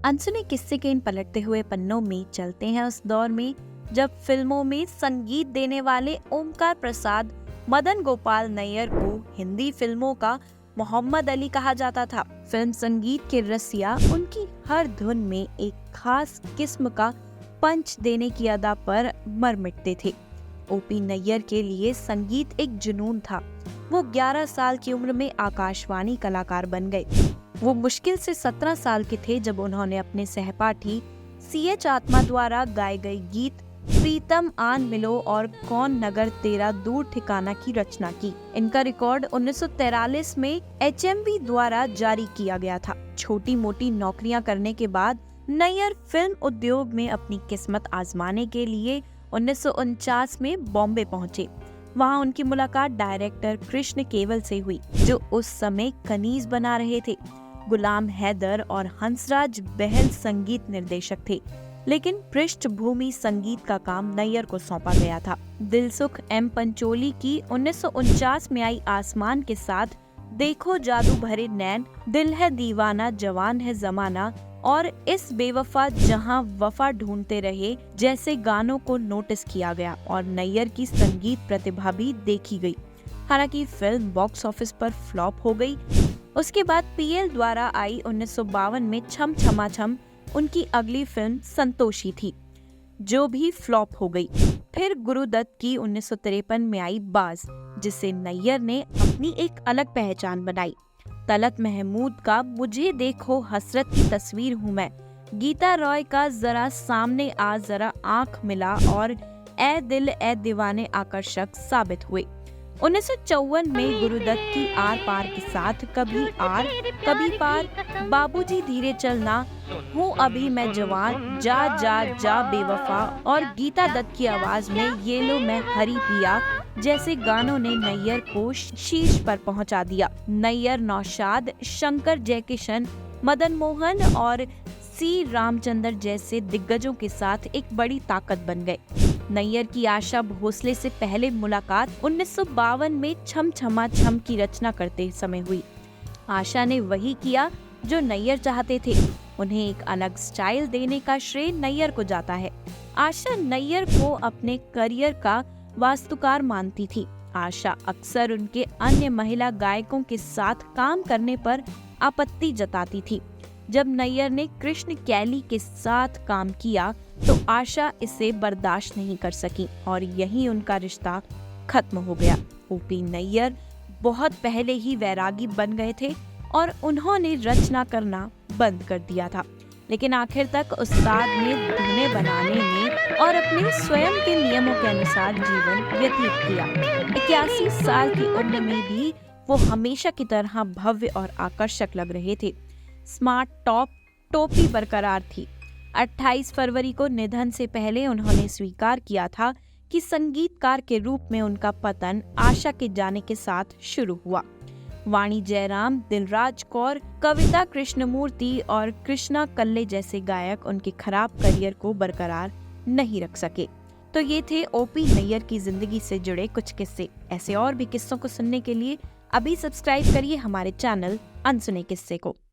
अनसुने किस्से के इन पलटते हुए पन्नों में चलते हैं उस दौर में जब फिल्मों में संगीत देने वाले ओमकार प्रसाद मदन गोपाल नैयर को हिंदी फिल्मों का मोहम्मद अली कहा जाता था। फिल्म संगीत के रसिया उनकी हर धुन में एक खास किस्म का पंच देने की अदा पर मर मिटते थे। ओपी नैयर के लिए संगीत एक जुनून था। वो 11 साल की उम्र में आकाशवाणी कलाकार बन गए। वो मुश्किल से 17 साल के थे जब उन्होंने अपने सहपाठी CH आत्मा द्वारा गाए गए गीत प्रीतम आन मिलो और कौन नगर तेरा दूर ठिकाना की रचना की। इनका रिकॉर्ड 1943 में HMV द्वारा जारी किया गया था। छोटी मोटी नौकरियां करने के बाद नैयर फिल्म उद्योग में अपनी किस्मत आजमाने के लिए 1949 में बॉम्बे पहुंचे। वहां उनकी मुलाकात डायरेक्टर कृष्ण केवल से हुई, जो उस समय कनीज बना रहे थे। गुलाम हैदर और हंसराज बहल संगीत निर्देशक थे, लेकिन पृष्ठभूमि संगीत का काम नैयर को सौंपा गया था। दिलसुख M पंचोली की 1949 में आई आसमान के साथ, देखो जादू भरे नैन, दिल है दीवाना, जवान है जमाना और इस बेवफा जहां वफा ढूंढते रहे जैसे गानों को नोटिस किया गया और नैयर की संगीत प्रतिभा भी देखी गई। हालांकि फिल्म बॉक्स ऑफिस पर फ्लॉप हो गई। उसके बाद PL द्वारा आई 1952 में छम छमा छम उनकी अगली फिल्म संतोषी थी, जो भी फ्लॉप हो गई। फिर गुरुदत्त की 1953 में आई बाज, जिससे नैयर ने अपनी एक अलग पहचान बनाई। तलत महमूद का मुझे देखो हसरत की तस्वीर हूँ मैं, गीता रॉय का जरा सामने आ जरा आंख मिला और ए दिल ए दीवाने आकर्षक साबित हुए। 1954 में गुरुदत्त की आर पार के साथ कभी आर कभी पार, बाबूजी धीरे चलना, हूँ अभी मैं जवान, जा जा जा बेवफा और गीता दत्त की आवाज में ये लो मैं हरी पिया जैसे गानों ने नैयर को शीर्ष पर पहुंचा दिया। नैयर नौशाद, शंकर जयकिशन, मदन मोहन और C रामचंद्र जैसे दिग्गजों के साथ एक बड़ी ताकत बन गए। नैयर की आशा भोसले से पहले मुलाकात 1952 में छम छमा छम की रचना करते समय हुई। आशा ने वही किया जो नैयर चाहते थे। उन्हें एक अलग स्टाइल देने का श्रेय नैयर को जाता है। आशा नैयर को अपने करियर का वास्तुकार मानती थी। आशा अक्सर उनके अन्य महिला गायकों के साथ काम करने पर आपत्ति जताती थी। जब नैयर ने कृष्ण कैली के साथ काम किया तो आशा इसे बर्दाश्त नहीं कर सकी और यही उनका रिश्ता खत्म हो गया। ओपी नैयर बहुत पहले ही वैरागी बन गए थे और उन्होंने रचना करना बंद कर दिया था, लेकिन आखिर तक उस्ताद ने धुनें बनाने में और अपने स्वयं के नियमों के अनुसार जीवन व्यतीत किया। 81 साल की उम्र में भी वो हमेशा की तरह भव्य और आकर्षक लग रहे थे। स्मार्ट टॉप टोपी बरकरार थी। 28 फरवरी को निधन से पहले उन्होंने स्वीकार किया था कि संगीतकार के रूप में उनका पतन आशा के जाने के साथ शुरू हुआ। वाणी जयराम, दिलराज कौर, कविता कृष्णमूर्ति और कृष्णा कल्ले जैसे गायक उनके खराब करियर को बरकरार नहीं रख सके। तो ये थे ओपी नैयर की जिंदगी से जुड़े कुछ किस्से। ऐसे और भी किस्सों को सुनने के लिए अभी सब्सक्राइब करिए हमारे चैनल अनसुने किस्से को।